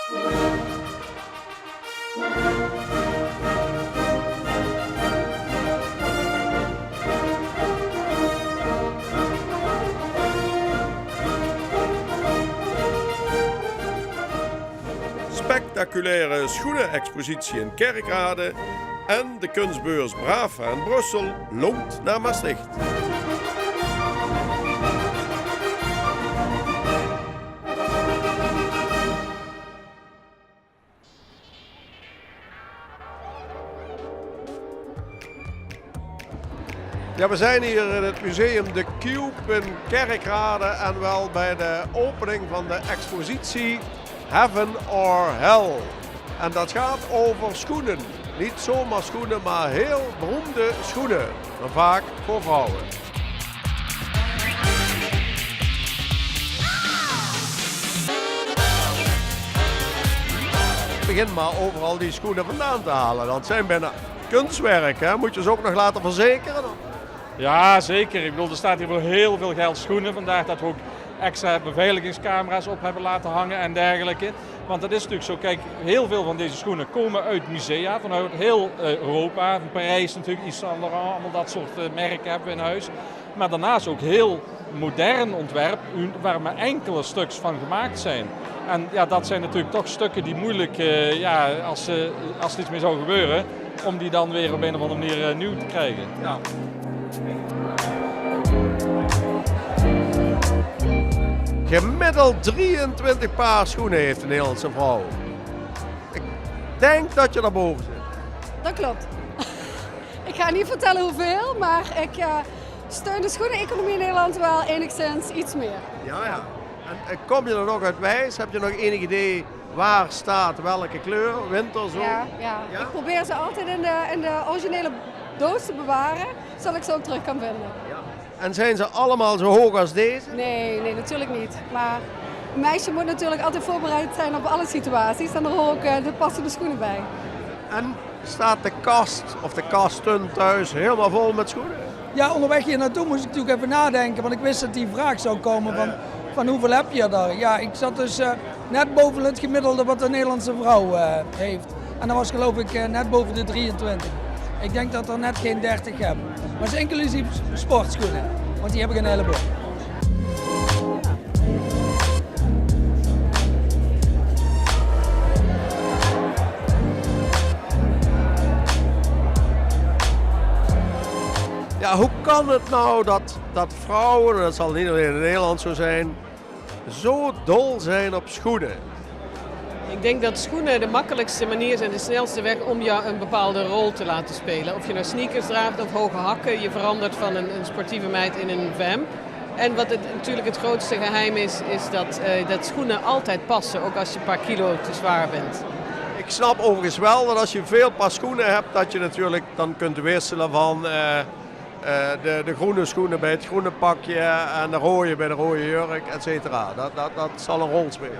Spectaculaire schoenenexpositie in Kerkrade en de kunstbeurs Brava in Brussel loopt naar Maastricht. Ja, we zijn hier in het museum De Cube in Kerkrade en wel bij de opening van de expositie Heaven or Hell. En dat gaat over schoenen. Niet zomaar schoenen, maar heel beroemde schoenen. En vaak voor vrouwen. Begin maar overal die schoenen vandaan te halen. Dat zijn bijna kunstwerk, hè? Moet je ze ook nog laten verzekeren? Ja, zeker. Ik bedoel, er staat hier voor heel veel geld schoenen. Vandaar dat we ook extra beveiligingscamera's op hebben laten hangen en dergelijke. Want dat is natuurlijk zo, kijk, heel veel van deze schoenen komen uit musea, vanuit heel Europa. Van Parijs natuurlijk, Yves Saint Laurent, allemaal dat soort merken hebben we in huis. Maar daarnaast ook heel modern ontwerp, waar maar enkele stuks van gemaakt zijn. En ja, dat zijn natuurlijk toch stukken die moeilijk, als er iets mee zou gebeuren, om die dan weer op een of andere manier nieuw te krijgen. Ja. Gemiddeld 23 paar schoenen heeft een Nederlandse vrouw. Ik denk dat je daarboven zit. Dat klopt. Ik ga niet vertellen hoeveel, maar ik steun de schoeneneconomie in Nederland wel enigszins iets meer. Ja. En kom je er nog uit wijs? Heb je nog enig idee waar staat welke kleur, winter, zo? Ja. Ik probeer ze altijd in de originele doos te bewaren, zodat ik ze ook terug kan vinden. Ja. En zijn ze allemaal zo hoog als deze? Nee, natuurlijk niet. Maar een meisje moet natuurlijk altijd voorbereid zijn op alle situaties en er horen ook de passende schoenen bij. En staat de kast of de kasten thuis helemaal vol met schoenen? Ja, onderweg hier naartoe moest ik natuurlijk even nadenken, want ik wist dat die vraag zou komen van hoeveel heb je daar? Ja, ik zat dus net boven het gemiddelde wat een Nederlandse vrouw heeft. En dat was geloof ik net boven de 23. Ik denk dat er net geen 30 hebben. Maar het is inclusief sportschoenen, want die heb ik een heleboel. Ja, hoe kan het nou dat vrouwen, en dat zal niet alleen in Nederland zo zijn, zo dol zijn op schoenen? Ik denk dat schoenen de makkelijkste manier zijn, de snelste weg om je een bepaalde rol te laten spelen. Of je nou sneakers draagt of hoge hakken, je verandert van een sportieve meid in een vamp. En wat natuurlijk het grootste geheim is dat schoenen altijd passen, ook als je een paar kilo te zwaar bent. Ik snap overigens wel dat als je veel paar schoenen hebt, dat je natuurlijk dan kunt wisselen van de groene schoenen bij het groene pakje en de rode bij de rode jurk, et cetera. Dat zal een rol spelen.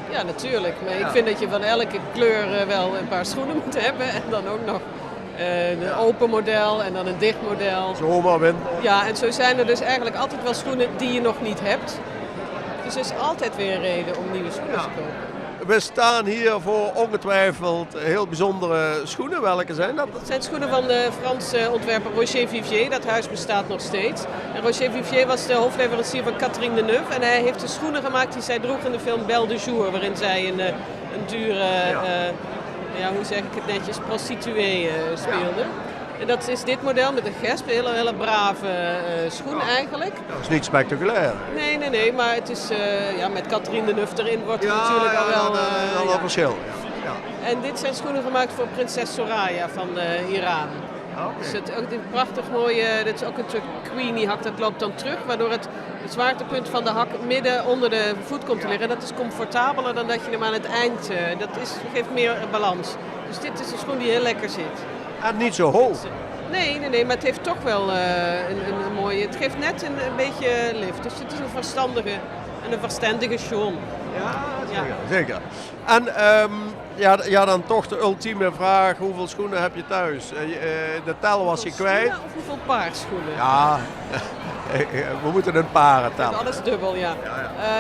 Ja, natuurlijk. Maar ik vind dat je van elke kleur wel een paar schoenen moet hebben. En dan ook nog een open model en dan een dicht model. Zomer, winter. Ja, en zo zijn er dus eigenlijk altijd wel schoenen die je nog niet hebt. Dus er is altijd weer een reden om nieuwe schoenen te kopen. We staan hier voor ongetwijfeld heel bijzondere schoenen. Welke zijn dat? Het zijn schoenen van de Franse ontwerper Roger Vivier. Dat huis bestaat nog steeds. En Roger Vivier was de hoofdleverancier van Catherine Deneuve. En hij heeft de schoenen gemaakt die zij droeg in de film Belle de Jour. Waarin zij een dure, hoe zeg ik het netjes, prostituee speelde. En dat is dit model met een gesp, een hele brave schoen eigenlijk. Dat is niet spectaculair. Nee, maar het is met Catherine Deneuve erin wordt het natuurlijk al wel... wel een verschil. Ja. En dit zijn schoenen gemaakt voor prinses Soraya van Iran. Okay. Dus het ook een prachtig mooie, dit is ook een soort queenie hak, dat loopt dan terug, waardoor het zwaartepunt van de hak midden onder de voet komt te liggen. Dat is comfortabeler dan dat je hem aan het eind, geeft meer balans. Dus dit is een schoen die heel lekker zit. En niet zo hoog. Nee, maar het heeft toch wel een mooie, het geeft net een beetje lift. Dus het is een verstandige schoen. Ja, zeker. En dan toch de ultieme vraag, hoeveel schoenen heb je thuis? De tel was je kwijt. Of hoeveel paar schoenen? We moeten een paren tellen. Alles dubbel, ja.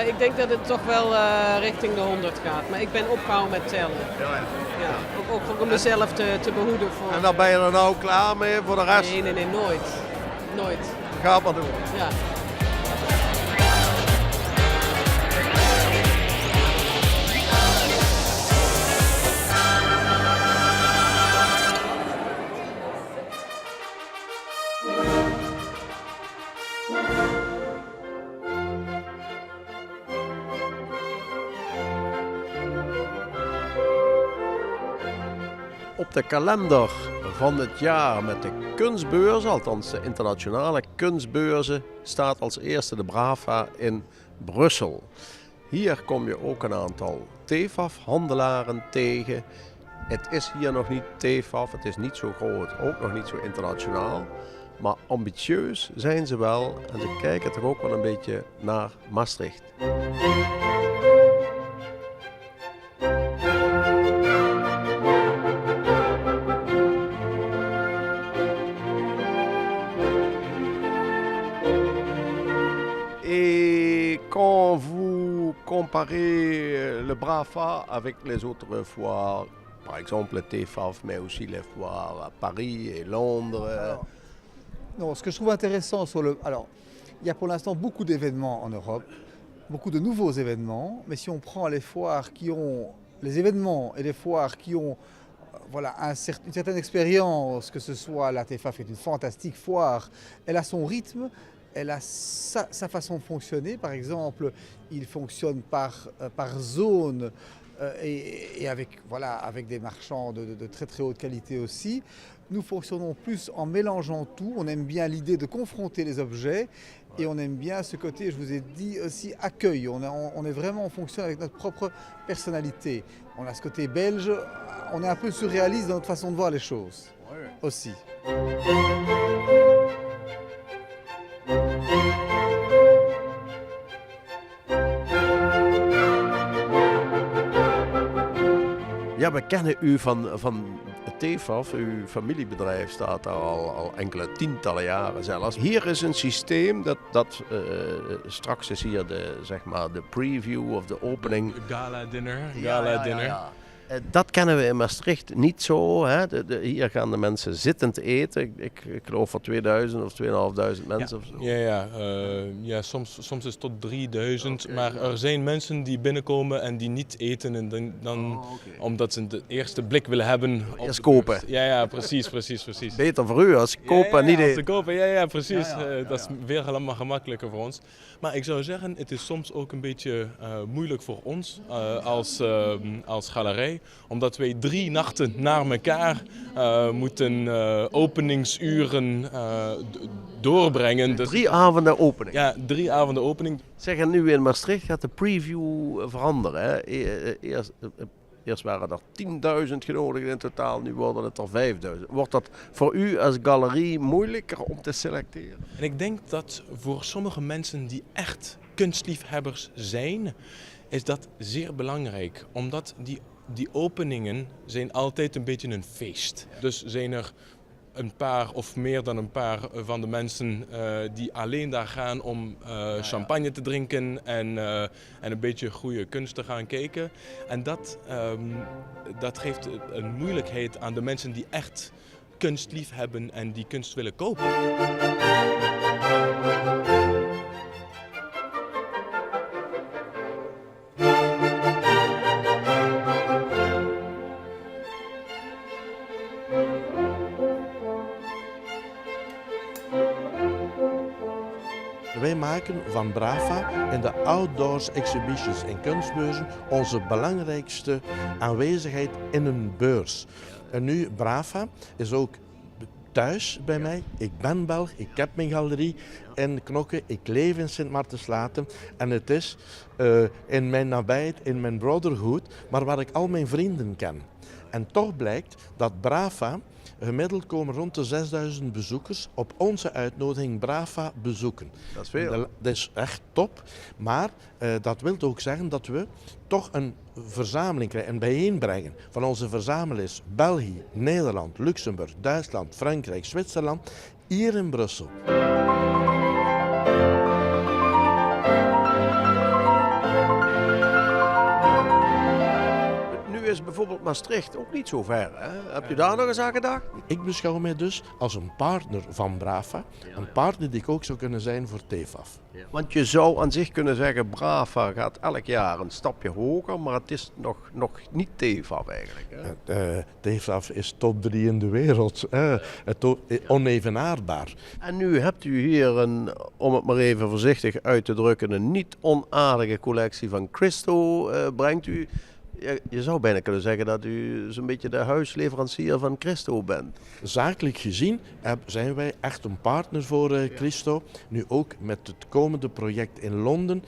Ik denk dat het toch wel richting de 100 gaat. Maar ik ben opgehouden met tellen. Ja, ook om mezelf te behoeden voor... En dan ben je er nou klaar mee voor de rest? Nee, nooit. Nooit. Ga het maar doen. Ja. Op de kalender van het jaar met de kunstbeurzen, althans de internationale kunstbeurzen, staat als eerste de Brava in Brussel. Hier kom je ook een aantal TEFAF-handelaren tegen. Het is hier nog niet TEFAF, het is niet zo groot, ook nog niet zo internationaal. Maar ambitieus zijn ze wel en ze kijken toch ook wel een beetje naar Maastricht. Et quand vous comparez le Brava avec les autres foires, par exemple le TEFAF, mais aussi les foires à Paris et Londres. Non, ce que je trouve intéressant Alors, il y a pour l'instant beaucoup d'événements en Europe, beaucoup de nouveaux événements, mais si on prend les foires qui ont... Les événements et les foires qui ont une certaine expérience, que ce soit la TEFAF qui est une fantastique foire, elle a son rythme, elle a sa façon de fonctionner. Par exemple, il fonctionne par zone et avec des marchands de très très haute qualité aussi. Nous fonctionnons plus en mélangeant tout. On aime bien l'idée de confronter les objets et on aime bien ce côté, je vous ai dit aussi, accueil. On fonctionne avec notre propre personnalité. On a ce côté belge, on est un peu surréaliste dans notre façon de voir les choses aussi. Ja, we kennen u van TEFAF, uw familiebedrijf staat daar al enkele tientallen jaren zelfs. Hier is een systeem dat straks is hier de preview of de opening. Gala dinner. Ja. Dat kennen we in Maastricht niet zo. Hè? Hier gaan de mensen zittend eten. Ik geloof voor 2000 of 2500 mensen. Of zo. Ja, soms is het tot 3000. Okay, maar er zijn mensen die binnenkomen en die niet eten. En dan omdat ze de eerste blik willen hebben. Eerst kopen. Ja, precies. Beter voor u als kopen en niet eten. Als te kopen, ja, precies. Dat is weer helemaal gemakkelijker voor ons. Maar ik zou zeggen, het is soms ook een beetje moeilijk voor ons als galerij. Omdat wij 3 nachten na elkaar moeten openingsuren doorbrengen. 3 avonden opening? Ja, 3 avonden opening. Zeg, en nu in Maastricht gaat de preview veranderen. Hè? Eerst waren er 10.000 genodigd in totaal, nu worden het er 5.000. Wordt dat voor u als galerie moeilijker om te selecteren? En ik denk dat voor sommige mensen die echt kunstliefhebbers zijn, is dat zeer belangrijk. Omdat die openingen zijn altijd een beetje een feest. Dus zijn er een paar of meer dan een paar van de mensen die alleen daar gaan om champagne te drinken en een beetje goede kunst te gaan kijken. En dat geeft een moeilijkheid aan de mensen die echt kunst lief hebben en die kunst willen kopen. Wij maken van Brava en de outdoors exhibitions en kunstbeurzen onze belangrijkste aanwezigheid in een beurs. En nu, Brava is ook thuis bij mij. Ik ben Belg, ik heb mijn galerie in Knokke, ik leef in Sint-Maartenslaten en het is in mijn nabijheid, in mijn brotherhood, maar waar ik al mijn vrienden ken. En toch blijkt dat Brava, gemiddeld komen rond de 6000 bezoekers op onze uitnodiging Brava bezoeken. Dat is veel. Dat is echt top, maar dat wil ook zeggen dat we toch een verzameling krijgen, een bijeenbrengen van onze verzamelaars België, Nederland, Luxemburg, Duitsland, Frankrijk, Zwitserland, hier in Brussel. is bijvoorbeeld Maastricht ook niet zo ver. Hè? Heb je daar nog eens aan gedacht? Ik beschouw mij dus als een partner van BRAFA. Een partner die ik ook zou kunnen zijn voor TEFAF. Want je zou aan zich kunnen zeggen, BRAFA gaat elk jaar een stapje hoger, maar het is nog niet TEFAF eigenlijk. Hè? TEFAF is top 3 in de wereld. Onevenaarbaar. En nu hebt u hier om het maar even voorzichtig uit te drukken, een niet onaardige collectie van Christo brengt u. Je zou bijna kunnen zeggen dat u zo'n beetje de huisleverancier van Christo bent. Zakelijk gezien zijn wij echt een partner voor Christo. Nu ook met het komende project in Londen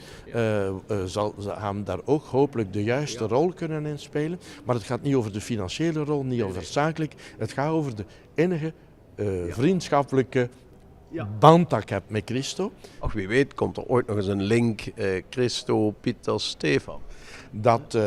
zal gaan daar ook hopelijk de juiste rol kunnen inspelen. Maar het gaat niet over de financiële rol, niet over zakelijk. Het gaat over de innige vriendschappelijke band dat ik heb met Christo. Ach, wie weet komt er ooit nog eens een link Christo, Pieter, Stefan. Dat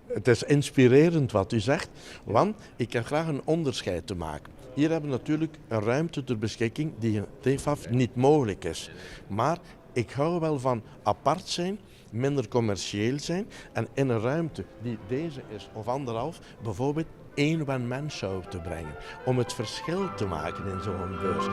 het is inspirerend wat u zegt, want ik heb graag een onderscheid te maken. Hier hebben we natuurlijk een ruimte ter beschikking die in TEFAF niet mogelijk is. Maar ik hou wel van apart zijn, minder commercieel zijn en in een ruimte die deze is of anderhalf, bijvoorbeeld 1 one-man show te brengen. Om het verschil te maken in zo'n beurs.